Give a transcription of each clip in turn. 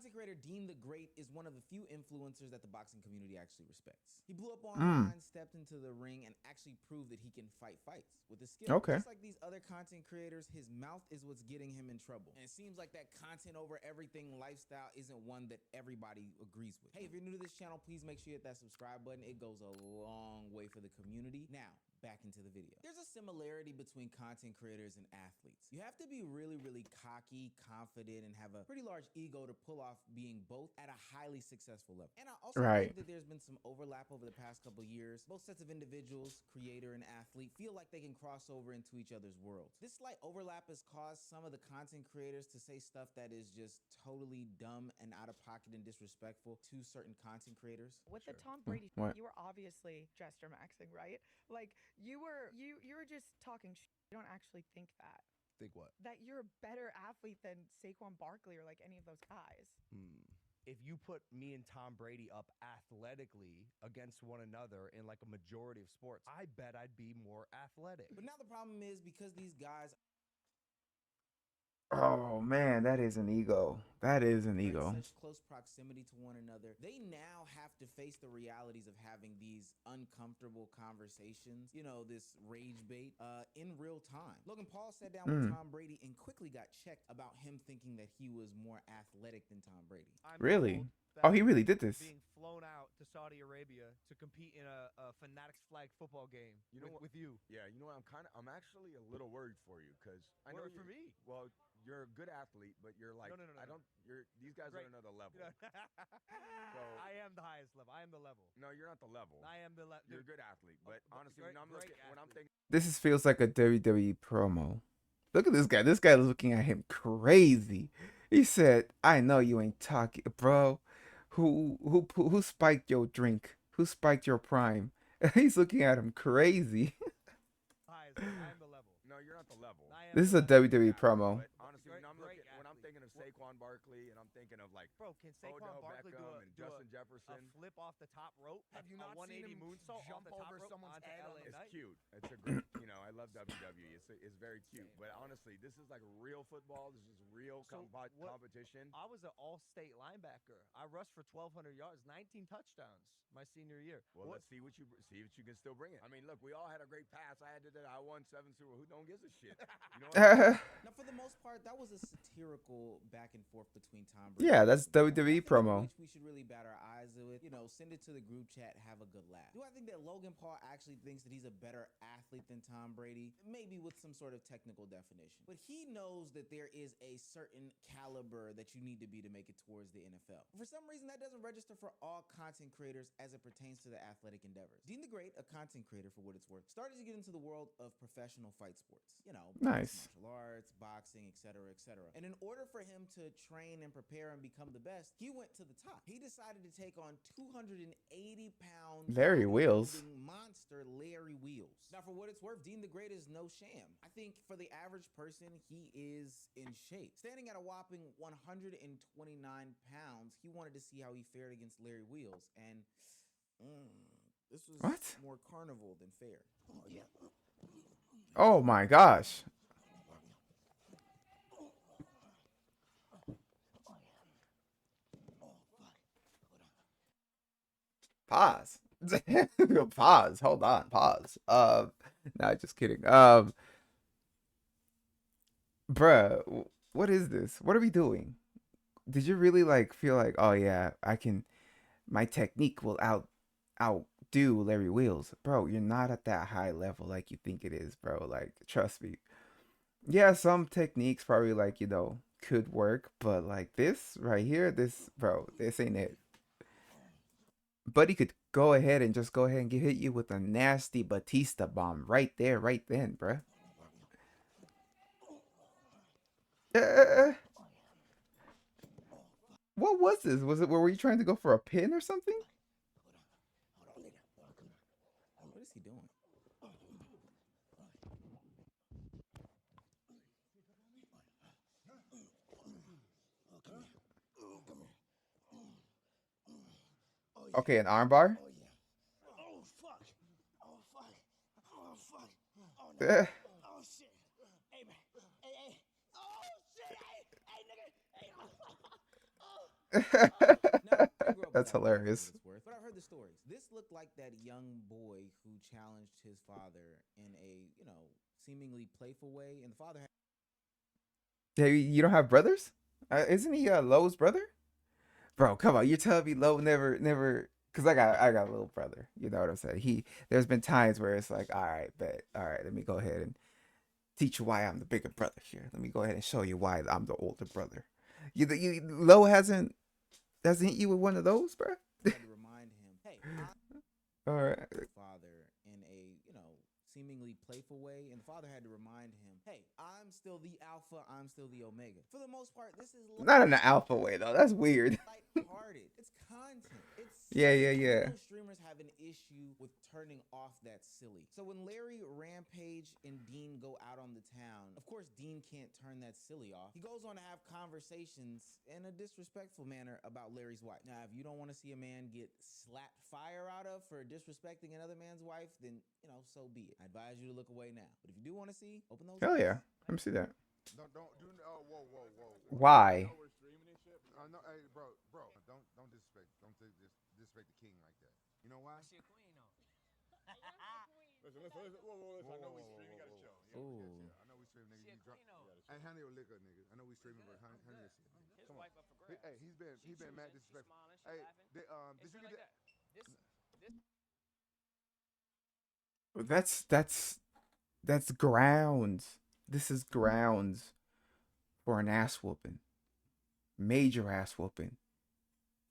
Content creator Deen The Great is one of the few influencers that the boxing community actually respects. He blew up online, stepped into the ring, and actually proved that he can fight fights with his skill. Okay. Just like these other content creators, his mouth is what's getting him in trouble. And it seems like that content over everything lifestyle isn't one that everybody agrees with. Hey, if you're new to this channel, please make sure you hit that subscribe button. It goes a long way for the community. Now, back into the video. There's a similarity between content creators and athletes. You have to be really, really cocky, confident, and have a pretty large ego to pull off being both at a highly successful level. And I also think that there's been some overlap over the past couple years. Both sets of individuals, creator and athlete, feel like they can cross over into each other's worlds. This slight overlap has caused some of the content creators to say stuff that is just totally dumb and out of pocket and disrespectful to certain content creators. With the Tom Brady, you were obviously jester maxing, right? Like you were just talking you don't actually think that. Think what? That you're a better athlete than Saquon Barkley or like any of those guys. If you put me and Tom Brady up athletically against one another in like a majority of sports, I bet I'd be more athletic. But now the problem is because these guys Oh man, that is an ego. That is an ego. in such close proximity to one another, they now have to face the realities of having these uncomfortable conversations, you know, this rage bait, in real time. Logan Paul sat down with Tom Brady and quickly got checked about him thinking that he was more athletic than Tom Brady. Really? Oh, he really did this. Being flown out to Saudi Arabia to compete in a Fanatics flag football game with you. Yeah, you know what? I'm actually a little worried for you because I know for me. Well, you're a good athlete, but you're like No. these guys are another level. So, I am the highest level. I am the level. No, you're not the level. I am the level. You're a good athlete, but honestly, when I'm thinking, This feels like a WWE promo. Look at this guy. This guy is looking at him crazy. He said, "I know you ain't talking, bro. Who spiked your drink? Who spiked your prime?" He's looking at him crazy. I am the level. no, you're not the level. This is a WWE promo. But honestly, when I'm thinking of Saquon Barkley and I'm thinking of like Bro, can Saquon Odell Barkley Beckham do and Justin Jefferson, a flip off the top rope? Have you not a 180 seen him moonsault jump off the top over rope someone's onto head on LA it's Knight? cute. It's a great, I love WWE. It's very cute. But honestly, this is like real football. This is real competition. I was an all-state linebacker. I rushed for 1,200 yards, 19 touchdowns my senior year. Well, let's see what you can still bring it. I mean, look, we all had a great pass. I won 7 Super. Who don't gives a shit? You know what I mean? Now, for the most part, that was a satirical back and forth between Tom Brady. Yeah, that's WWE promo. Which we should really bat our eyes with. You know, send it to the group chat, have a good laugh. Do I think that Logan Paul actually thinks that he's a better athlete than Tom Brady? Maybe with some sort of technical definition. But he knows that there is a certain caliber that you need to be to make it towards the NFL. For some reason, that doesn't register for all content creators as it pertains to the athletic endeavors. Deen The Great, a content creator for what it's worth, started to get into the world of professional fight sports. You know, nice martial arts, boxing, etc., etc. And in order for him to train and prepare and become the best, he went to the top. He decided to take on 280-pound Larry Wheels monster Larry Wheels. Now, for what it's worth, Deen The Great is no sham. I think for the average person, he is in shape. Standing at a whopping 129 pounds, he wanted to see how he fared against Larry Wheels, and this was more carnival than fair. Oh my gosh. Pause. Pause. Hold on. Pause. Nah, just kidding. Bruh, what is this? What are we doing? Did you really like feel like, oh yeah, my technique will outdo Larry Wheels? Bro, you're not at that high level like you think it is, bro. Like, trust me. Yeah, some techniques probably like, could work, but like this right here, this ain't it. But he could go ahead and hit you with a nasty Batista bomb right there, right then, bruh. What was this? Were you trying to go for a pin or something? What is he doing? Okay, an armbar? Oh, fuck. Oh, fuck. Oh, fuck. Oh, no. Oh, shit. Hey, man. Hey. Oh, shit. Hey, nigga. Hey. Now, I didn't grow up That's without hilarious. Jack, for what it's worth, but I've heard the stories. This looked like that young boy who challenged his father in a, seemingly playful way, and the father had. Yeah, you don't have brothers? Isn't he Lowe's brother? Bro, come on, you're telling me Lowe never. Cause I got a little brother. You know what I'm saying? There's been times where it's like, all right, bet, all right, let me go ahead and teach you why I'm the bigger brother here. Let me go ahead and show you why I'm the older brother. Lowe hasn't hit you with one of those, bro. Had to remind him, hey, All right. father in a, seemingly playful way, and the father had to remind him, hey, I'm still the alpha, I'm still the omega. For the most part, this is Not in an alpha way though. That's weird. lighthearted. It's content. It's Yeah, silly. yeah, yeah. Most streamers have an issue with turning off that silly. So when Larry, Rampage, and Deen go out on the town, of course Deen can't turn that silly off. He goes on to have conversations in a disrespectful manner about Larry's wife. Now, if you don't want to see a man get slapped fire out of for disrespecting another man's wife, then so be it. I advise you to look away now. But if you do want to see, open those. Hell eyes. yeah. Let me see that. Don't do. Oh, whoa, whoa, whoa. Why? We're streaming and shit. No, hey, bro. Don't disrespect. Don't disrespect the king like that. You know why? She a queen though. Listen. Whoa. I know we streaming. Gotta chill. Ooh. I know we streaming, nigga. She a You drunk. queen though. Hey, honey, will lick up, nigga. I know we streaming, but honey will see. His Come on. wife up for grabs. Hey, he's been mad She's disrespectful. smiling, she's Hey, laughing. did It's you been get like that? That's grounds. This is grounds for an ass whooping. Major ass whooping.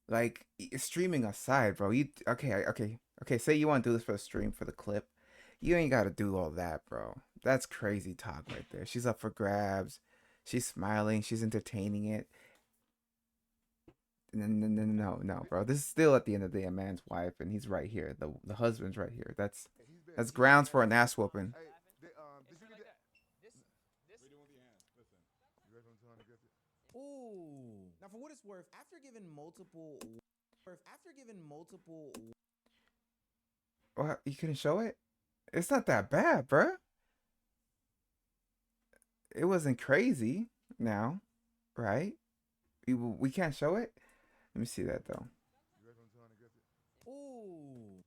Like streaming aside, bro. Okay. Say you want to do this for the stream for the clip. You ain't got to do all that, bro. That's crazy talk right there. She's up for grabs. She's smiling. She's entertaining it. No, bro. This is still at the end of the day a man's wife, and he's right here. The husband's right here. That's grounds for an ass whooping. Hey, did It's you been get like that? that. What do you want with your hands? Listen. You ready for 200 Griffith? Ooh. Now, for what it's worth, after giving multiple. What? You couldn't show it? It's not that bad, bro. It wasn't crazy. Now, right? We can't show it. Let me see that though. You ready for 200 Griffith? Ooh.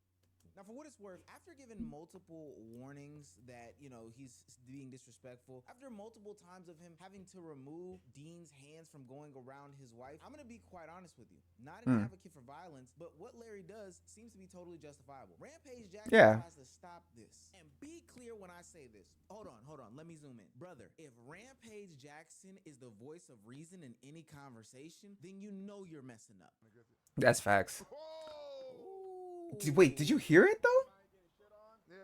Now, for what it's worth, after giving multiple warnings that, he's being disrespectful, after multiple times of him having to remove Dean's hands from going around his wife, I'm going to be quite honest with you. Not an advocate for violence, but what Larry does seems to be totally justifiable. Rampage Jackson tries to stop this. And be clear when I say this. Hold on. Let me zoom in. Brother, if Rampage Jackson is the voice of reason in any conversation, then you know you're messing up. That's facts. Whoa! Wait, did you hear it though? Yeah.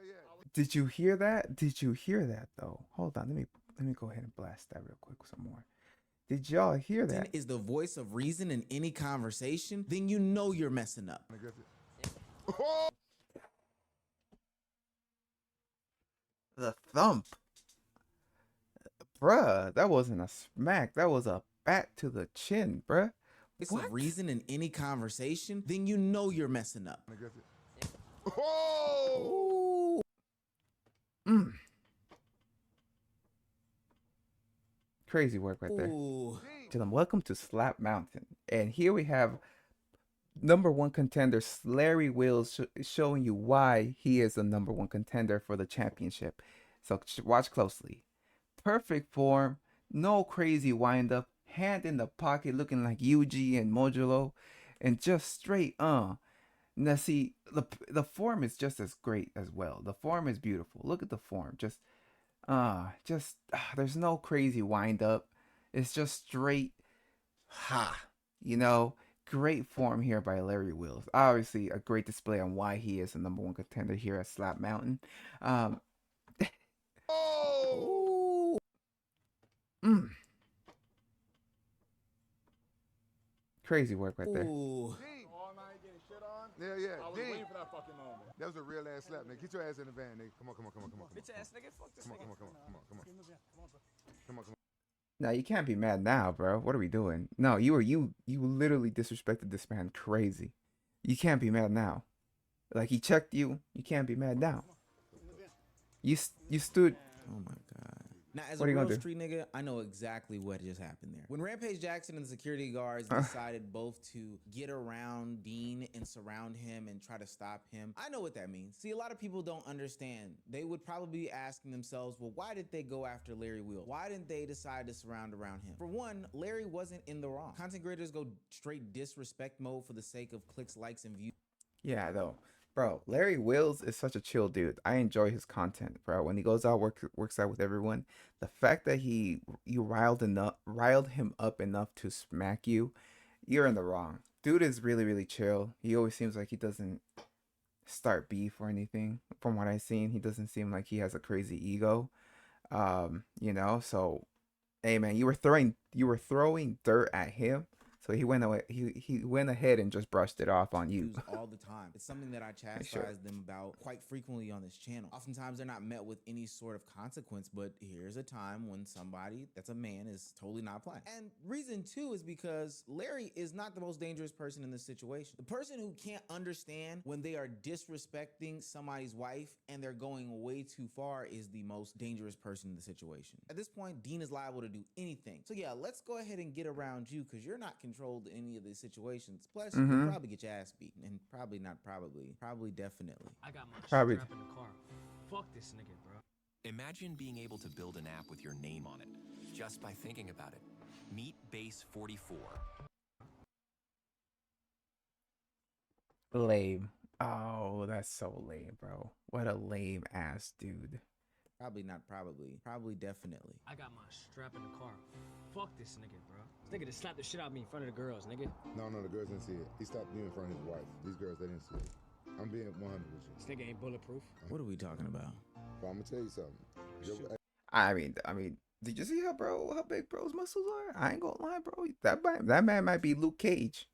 Did you hear that? Did you hear that though? Hold on, let me go ahead and blast that real quick some more. Did y'all hear that? Is the voice of reason in any conversation, then you know you're messing up. The thump. Bruh, that wasn't a smack. That was a bat to the chin, bruh. Voice of reason in any conversation, then you know you're messing up. Whoa! Crazy work right there. Ooh. Gentlemen, welcome to Slap Mountain. And here we have number one contender, Larry Wills, showing you why he is the number one contender for the championship. So watch closely. Perfect form, no crazy wind up, hand in the pocket looking like Yuji and Modulo, and just straight Now see, the form is just as great as well. The form is beautiful. Look at the form. There's no crazy wind up. It's just straight great form here by Larry Wills. Obviously a great display on why he is the number one contender here at Slap Mountain. Crazy work right there. Ooh. All night getting shit on? Yeah. I was waiting for that fucking moment. That was a real ass slap, nigga. Get your ass in the van, nigga. Come on. Bitch ass nigga, fuck this nigga. Come on. Now you can't be mad now, bro. What are we doing? No, you literally disrespected this man crazy. You can't be mad now. Like he checked you. You can't be mad now. You stood. Oh my god. Now, as What a are you real gonna do? street nigga, I know exactly what just happened there. When Rampage Jackson and the security guards decided both to get around Deen and surround him and try to stop him, I know what that means. See, a lot of people don't understand. They would probably be asking themselves, well, why did they go after Larry Wheels? Why didn't they decide to surround around him? For one, Larry wasn't in the wrong. Content creators go straight disrespect mode for the sake of clicks, likes, and views. Yeah, though. Bro, Larry Wills is such a chill dude. I enjoy his content, bro. When he goes out, works out with everyone. The fact that you riled him up enough to smack you, you're in the wrong. Dude is really, really chill. He always seems like he doesn't start beef or anything. From what I've seen, he doesn't seem like he has a crazy ego. So hey man, you were throwing dirt at him. So he went away. He went ahead and just brushed it off on you. All the time. It's something that I chastise them about quite frequently on this channel. Oftentimes they're not met with any sort of consequence, but here's a time when somebody that's a man is totally not playing. And reason two is because Larry is not the most dangerous person in this situation. The person who can't understand when they are disrespecting somebody's wife and they're going way too far is the most dangerous person in the situation. At this point, Deen is liable to do anything. So yeah, let's go ahead and get around you because you're not controlled in any of these situations. Plus, you'll probably get your ass beaten, and probably definitely. I got my Probably. strap in the car. Fuck this nigga, bro. Imagine being able to build an app with your name on it, just by thinking about it. Meet Base 44. Lame. Oh, that's so lame, bro. What a lame ass dude. Probably definitely. I got my strap in the car. Fuck this nigga, bro. This nigga just slapped the shit out of me in front of the girls, nigga. No, the girls didn't see it. He stopped being in front of his wife. These girls, they didn't see it. I'm being 100 with you. This nigga ain't bulletproof. What are we talking about? But I'm gonna tell you something. I mean, did you see how big bro's muscles are? I ain't gonna lie, bro. That man might be Luke Cage.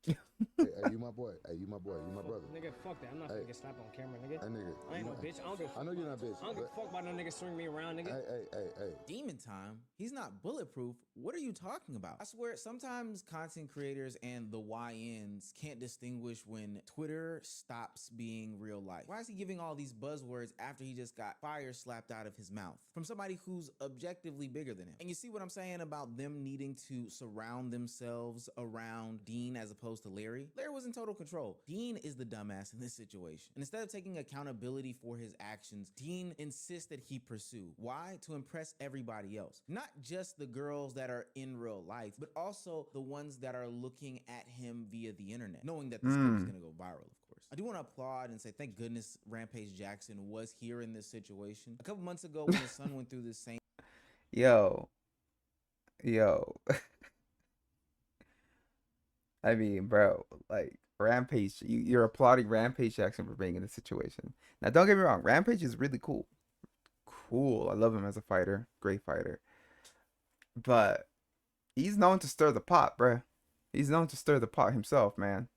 Hey, you my boy. Hey, you my boy. You my brother. Nigga, fuck that. I'm not gonna get slapped on camera, nigga. Hey, nigga. I ain't no bitch. I don't give a fuck. I know you're not bitch. I don't give a fuck about no nigga swing me around, nigga. Hey. Demon time? He's not bulletproof. What are you talking about? I swear, sometimes content creators and the YNs can't distinguish when Twitter stops being real life. Why is he giving all these buzzwords after he just got fire slapped out of his mouth from somebody who's objectively bigger than him? And you see what I'm saying about them needing to surround themselves around Deen as opposed to Larry? Larry was in total control. Deen is the dumbass in this situation. And instead of taking accountability for his actions, Deen insists that he pursue. Why? To impress everybody else. Not just the girls that are in real life, but also the ones that are looking at him via the internet, knowing that the script is going to go viral, of course. I do want to applaud and say thank goodness Rampage Jackson was here in this situation. A couple months ago when his son went through this same... Yo. I mean, bro, like Rampage, you're applauding Rampage Jackson for being in this situation. Now, don't get me wrong, Rampage is really cool. I love him as a fighter, great fighter. But he's known to stir the pot, bruh. He's known to stir the pot himself, man.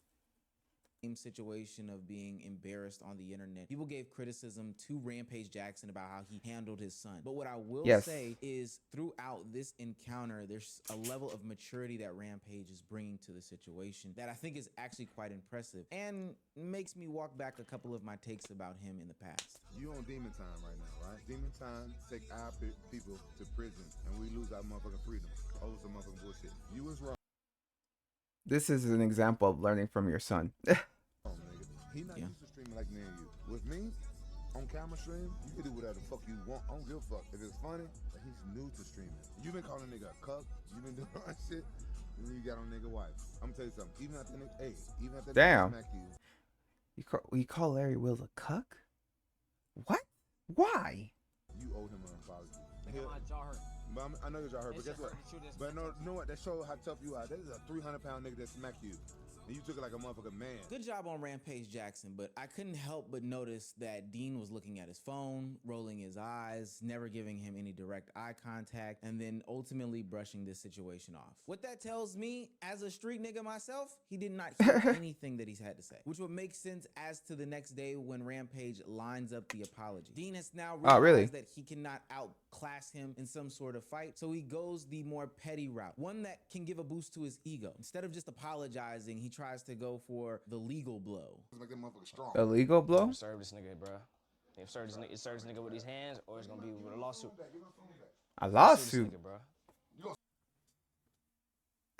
Same situation of being embarrassed on the internet. People gave criticism to Rampage Jackson about how he handled his son. But what I will say is throughout this encounter, there's a level of maturity that Rampage is bringing to the situation that I think is actually quite impressive and makes me walk back a couple of my takes about him in the past. You on demon time right now, right? Demon time take our people to prison and we lose our motherfucking freedom over some motherfucking bullshit. You was wrong. This is an example of learning from your son. He not used to streaming like me and you. With me, on camera stream, you can do whatever the fuck you want. I don't give a fuck. If it's funny, but he's new to streaming. You been calling nigga a cuck. You been doing all that shit. And then you got on nigga wife. I'm gonna tell you something. Even after Damn. smack you. You call Larry Wills a cuck? What? Why? You owe him an apology. Nigga, my jaw hurt. But I know your jaw hurt, but guess what? But no, you know what? That shows how tough you are. That is a 300-pound nigga that smacked you. And you took it like a motherfucking man. Good job on Rampage Jackson, but I couldn't help but notice that Deen was looking at his phone, rolling his eyes, never giving him any direct eye contact, and then ultimately brushing this situation off. What that tells me, as a street nigga myself, he did not hear anything that he's had to say, which would make sense as to the next day when Rampage lines up the apology. Deen has now realized that he cannot outclass him in some sort of fight, so he goes the more petty route, one that can give a boost to his ego. Instead of just apologizing, he tries to go for the legal blow. Make that motherfucker strong. A legal blow? Serve this nigga, bro. If serve this nigga with these hands, or it's gonna be with a lawsuit. A Sue this lawsuit. nigga, bro.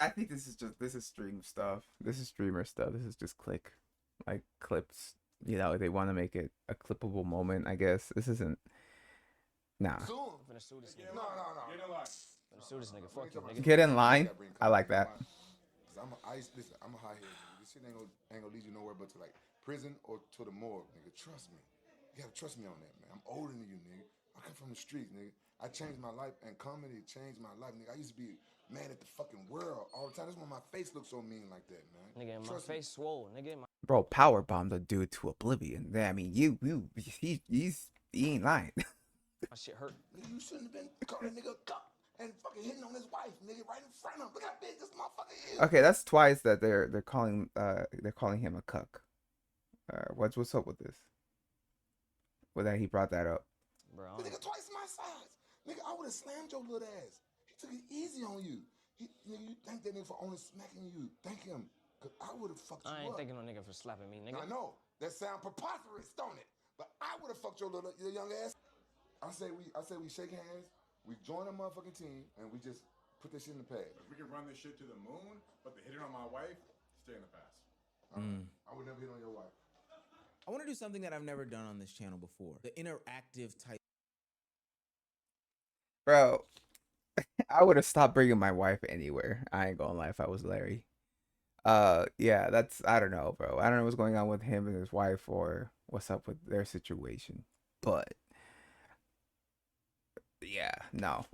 I think this is stream stuff. This is streamer stuff. This is just like clips. You know, they want to make it a clippable moment. I guess this isn't. Nah. I'm finna sue this nigga. No. Get in line. I'm finna sue this nigga. Fuck you, nigga. Get in line. I like that. Cause listen, I'm a high head. This shit ain't gonna lead you nowhere but to like prison or to the morgue, nigga. Trust me. You gotta trust me on that, man. I'm older than you, nigga. I come from the streets, nigga. I changed my life, and comedy changed my life, nigga. I used to be mad at the fucking world all the time. That's why my face looks so mean like that, man. Nigga, my face swole. Nigga, my Bro, power bombed the dude to oblivion. I mean, he ain't lying. shit hurt. Nigga, you shouldn't have been calling that nigga a cup and fucking hitting on his wife, nigga, right in front of him. Look how big this motherfucker is. Okay, that's twice that they're calling him a cuck. What's up with this? With that he brought that up. Bro, The nigga twice my size. Nigga, I would have slammed your little ass. He took it easy on you. Nigga, you thank that nigga for only smacking you. Thank him. Cause I would have fucked you I ain't up. thinking no nigga for slapping me, nigga. I know. That sound preposterous, don't it? But I would have fucked your young ass. I say we shake hands, we join a motherfucking team, and we just put this shit in the past. If we can run this shit to the moon, but the hitting on my wife, stay in the past. I would never hit on your wife. I want to do something that I've never done on this channel before. The interactive type. Bro, I would have stopped bringing my wife anywhere. I ain't gonna lie if I was Larry. Yeah, that's, I don't know, bro. I don't know what's going on with him and his wife or what's up with their situation. But yeah, no.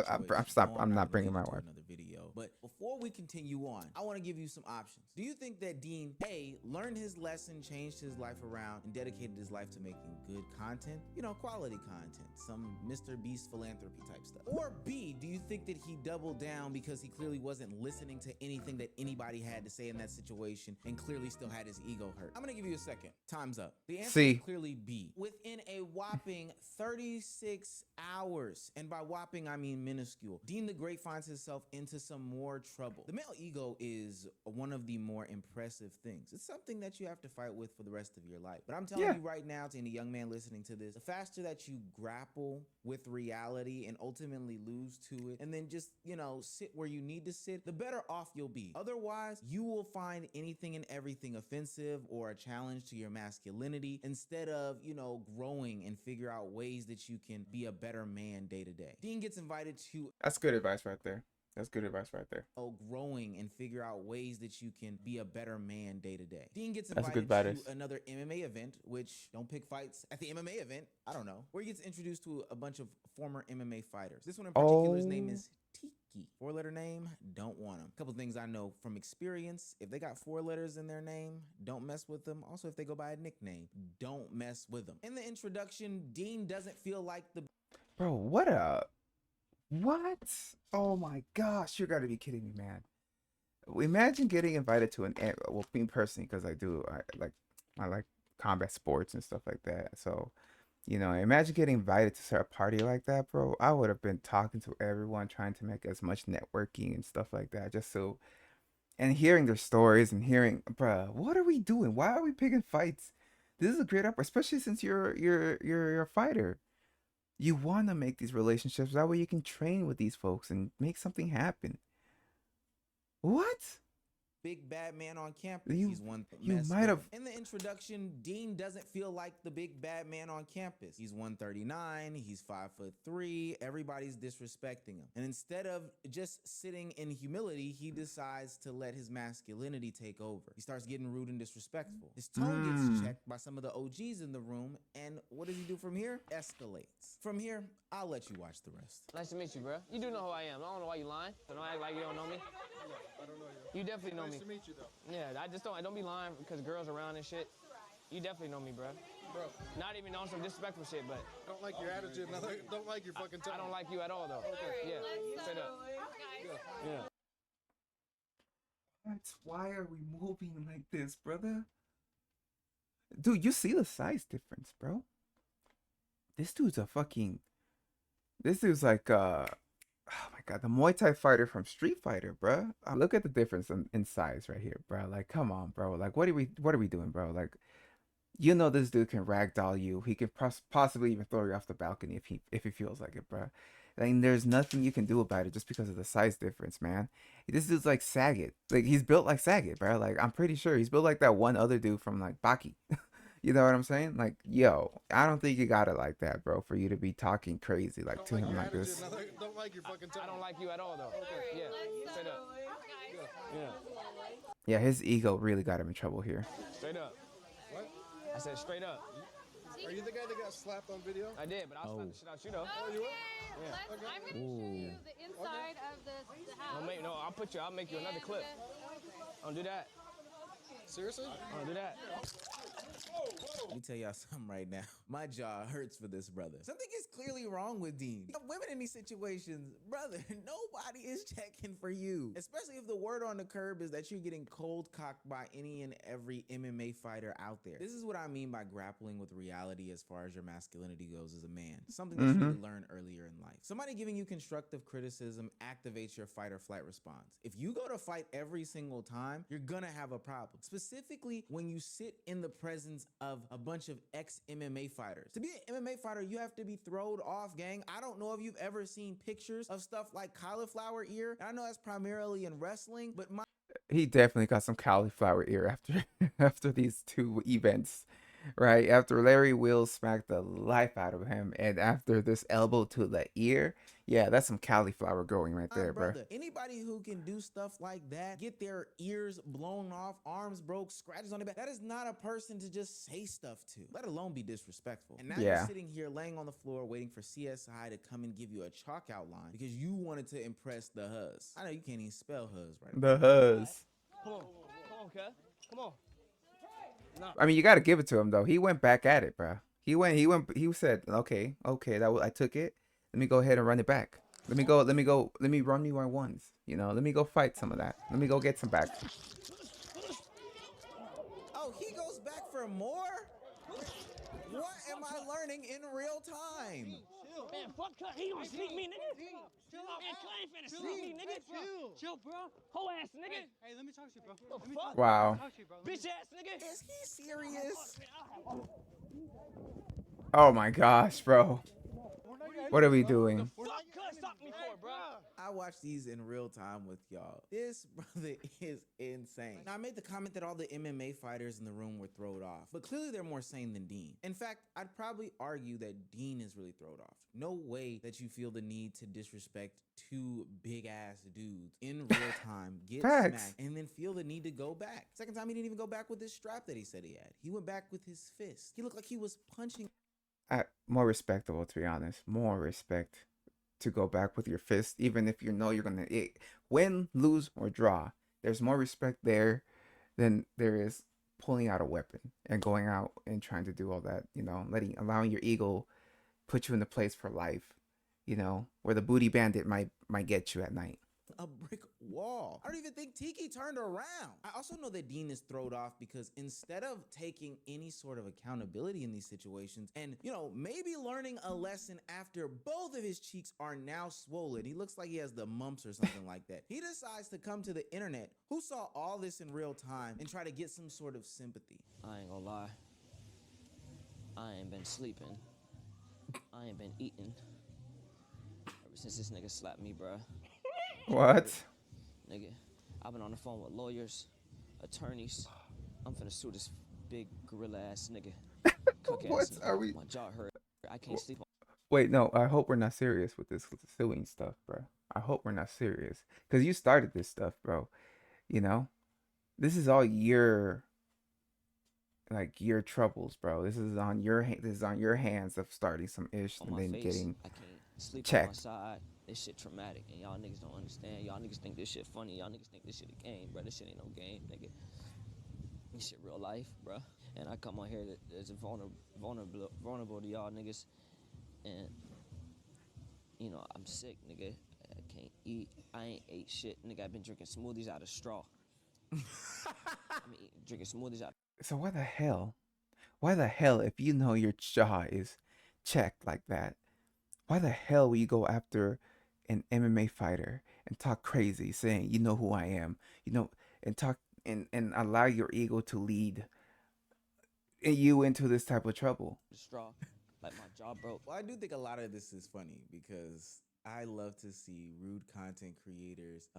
I'm not bringing my wife. Another video. But before we continue on, I want to give you some options. Do you think that Deen A learned his lesson, changed his life around, and dedicated his life to making good content? You know, quality content, some Mr. Beast philanthropy type stuff. Or B, do you think that he doubled down because he clearly wasn't listening to anything that anybody had to say in that situation and clearly still had his ego hurt? I'm gonna give you a second. Time's up. The answer C. is clearly B. Within a whopping 36 hours, and by whopping I mean minuscule, Deen the Great finds himself into some more trouble. The male ego is one of the more impressive things. It's something that you have to fight with for the rest of your life. But I'm telling you right now, to any young man listening to this, the faster that you grapple with reality and ultimately lose to it, and then just, you know, sit where you need to sit, the better off you'll be. Otherwise, you will find anything and everything offensive or a challenge to your masculinity instead of, you know, growing and figure out ways that you can be a better man day to day. Dean gets invited to That's good advice right there. That's good advice right there. growing and figure out ways that you can be a better man day to day. Dean gets That's invited good advice. to another MMA event, which don't pick fights at the MMA event. I don't know. Where he gets introduced to a bunch of former MMA fighters. This one in particular, his name is Tiki. 4-letter name, don't want him. A couple things I know from experience: if they got 4 letters in their name, don't mess with them. Also, if they go by a nickname, don't mess with them. In the introduction, Dean doesn't feel like the Bro, what? Oh my gosh, you gotta be kidding me, man. Imagine getting invited to well, me personally, because I like combat sports and stuff like that. So, you know, imagine getting invited to start a party like that, bro. I would have been talking to everyone, trying to make as much networking and stuff like that, just so, and hearing their stories and hearing, bro, what are we doing? Why are we picking fights? This is a great opportunity, especially since you're a fighter. You want to make these relationships. That way you can train with these folks and make something happen. What? big bad man on campus. You- He's one you mess might with have- him. In the introduction, Dean doesn't feel like the big bad man on campus. He's 139, he's 5'3", everybody's disrespecting him. And instead of just sitting in humility, he decides to let his masculinity take over. He starts getting rude and disrespectful. His tone gets checked by some of the OGs in the room, and what does he do from here? Escalates. From here, I'll let you watch the rest. Nice to meet you, bro. You do know who I am. I don't know why you lying. So don't act like you don't know me. I don't know you. You definitely know me. Nice to meet you, though. Yeah, I don't be lying because girls around and shit. You definitely know me, bro. Bro, Not even on some disrespectful shit, but don't like your attitude. Don't like your fucking tone. I don't like you at all, though. Okay. Yeah, straight up. Yeah. Why are we moving like this, brother? Dude, you see the size difference, bro? This dude's like oh my god, the Muay Thai fighter from Street Fighter, bro. Look at the difference in size right here, bro. Like, come on, bro. Like, what are we doing, bro? Like, you know this dude can ragdoll you. He can possibly even throw you off the balcony if he feels like it, bro. Like, there's nothing you can do about it just because of the size difference, man. This dude's like Saget. Like, he's built like Saget, bro. Like, I'm pretty sure he's built like that one other dude from like Baki. You know what I'm saying? Like, yo, I don't think you got it like that, bro, for you to be talking crazy like to him like this. Don't like your fucking tone. I don't like you at all, though. Okay. Yeah, straight up. Yeah. Yeah, his ego really got him in trouble here. Straight up. What? I said straight up. Are you the guy that got slapped on video? I did, but I'll slap the shit out you, though. Oh, you were? I'm gonna show you the inside of the house. I'll make you another clip. Don't do that. Seriously? Don't do that. Let me tell y'all something right now. My jaw hurts for this brother. Something is clearly wrong with Deen. You know, women in these situations, brother, nobody is checking for you. Especially if the word on the curb is that you're getting cold cocked by any and every MMA fighter out there. This is what I mean by grappling with reality as far as your masculinity goes as a man. Something that you need to learn earlier in life. Somebody giving you constructive criticism activates your fight or flight response. If you go to fight every single time, you're gonna have a problem. Specifically when you sit in the presence of a bunch of ex-MMA fighters. To be an MMA fighter, you have to be throwed off, gang. I don't know if you've ever seen pictures of stuff like cauliflower ear. And I know that's primarily in wrestling, but He definitely got some cauliflower ear after after these two events, right? After Larry Wills smacked the life out of him, and after this elbow to the ear, yeah, that's some cauliflower growing right there, bro. Anybody who can do stuff like that, get their ears blown off, arms broke, scratches on their back, that is not a person to just say stuff to, let alone be disrespectful. And now you're sitting here laying on the floor waiting for CSI to come and give you a chalk outline because you wanted to impress the Huz. I know you can't even spell Huz right now. The Huz. Come on, cuz. Come on. No. I mean, you got to give it to him though. He went back at it, bro. He said, okay, I took it. Let me go ahead and run it back. Let me run me my ones. You know, let me go fight some of that. Let me go get some back. Oh, he goes back for more? What am I learning in real time? Man, fuck cut. He gonna sneak me, nigga. Chill out, man. Cut ain't finna sneak me, nigga. Chill, bro. Whole ass, nigga. Hey, let me talk to you, bro. Let me talk Wow. to you, bro. Bitch ass, nigga. Is he serious? Oh my gosh, bro. What are we doing? I watch these in real time with y'all. This brother is insane. Now, I made the comment that all the MMA fighters in the room were thrown off, but clearly they're more sane than Deen. In fact, I'd probably argue that Deen is really thrown off. No way that you feel the need to disrespect two big-ass dudes in real time, get smacked, and then feel the need to go back. Second time, he didn't even go back with his strap that he said he had. He went back with his fist. He looked like he was punching. More respectable, to be honest. More respect to go back with your fist, even if you know you're gonna win, lose, or draw. There's more respect there than there is pulling out a weapon and going out and trying to do all that. You know, allowing your ego put you in the place for life. You know, where the booty bandit might get you at night. A brick wall. I don't even think Tiki turned around. I also know that Deen is thrown off because instead of taking any sort of accountability in these situations and, you know, maybe learning a lesson after both of his cheeks are now swollen, he looks like he has the mumps or something like that. He decides to come to the internet, who saw all this in real time, and try to get some sort of sympathy. I ain't gonna lie. I ain't been sleeping. I ain't been eating. Ever since this nigga slapped me, bruh. What? Nigga, I've been on the phone with lawyers, attorneys. I'm finna sue this big gorilla ass nigga. What are we? My jaw hurt. I can't sleep. Wait, no. I hope we're not serious with this suing stuff, bro. I hope we're not serious, cause you started this stuff, bro. You know, this is all your troubles, bro. This is on your hands of starting some ish and then getting checked. This shit traumatic, and y'all niggas don't understand. Y'all niggas think this shit funny. Y'all niggas think this shit a game, bro. This shit ain't no game, nigga. This shit real life, bro. And I come on here as vulnerable to y'all niggas, and you know I'm sick, nigga. I can't eat. I ain't ate shit, nigga. I've been drinking smoothies out of straw. Drinking smoothies out. So why the hell, if you know your jaw is checked like that, why the hell will you go after an MMA fighter and talk crazy, saying, you know who I am, you know, and talk and allow your ego to lead you into this type of trouble? Straw, like my jaw broke. Well, I do think a lot of this is funny because I love to see rude content creators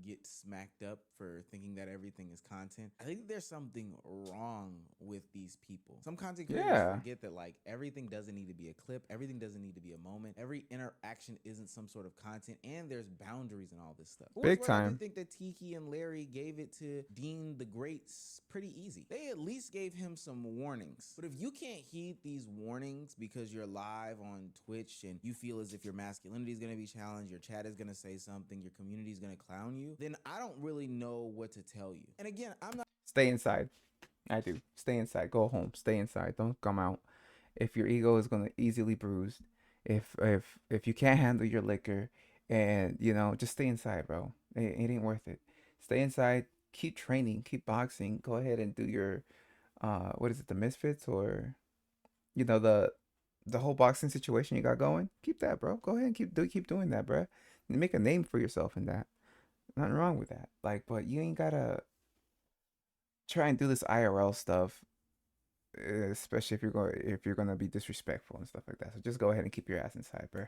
get smacked up for thinking that everything is content. I think there's something wrong with these people. Some content creators Yeah. forget that like everything doesn't need to be a clip, everything doesn't need to be a moment, every interaction isn't some sort of content, and there's boundaries and all this stuff. Big I time. do think that Tiki and Larry gave it to Deen the Great pretty easy. They at least gave him some warnings. But if you can't heed these warnings because you're live on Twitch and you feel as if your masculinity is going to be challenged, your chat is going to say something, your community is going to clown you, then I don't really know what to tell you. And again, I'm not. Stay inside. I do. Stay inside. Go home. Stay inside. Don't come out. If your ego is gonna easily bruised, if you can't handle your liquor, and just stay inside, bro. It ain't worth it. Stay inside. Keep training. Keep boxing. Go ahead and do your what is it, the Misfits, or the whole boxing situation you got going. Keep that, bro. Go ahead and keep doing that, bro. And make a name for yourself in that. Nothing wrong with that. Like, but you ain't gotta try and do this IRL stuff, especially if you're gonna be disrespectful and stuff like that. So just go ahead and keep your ass inside, bro.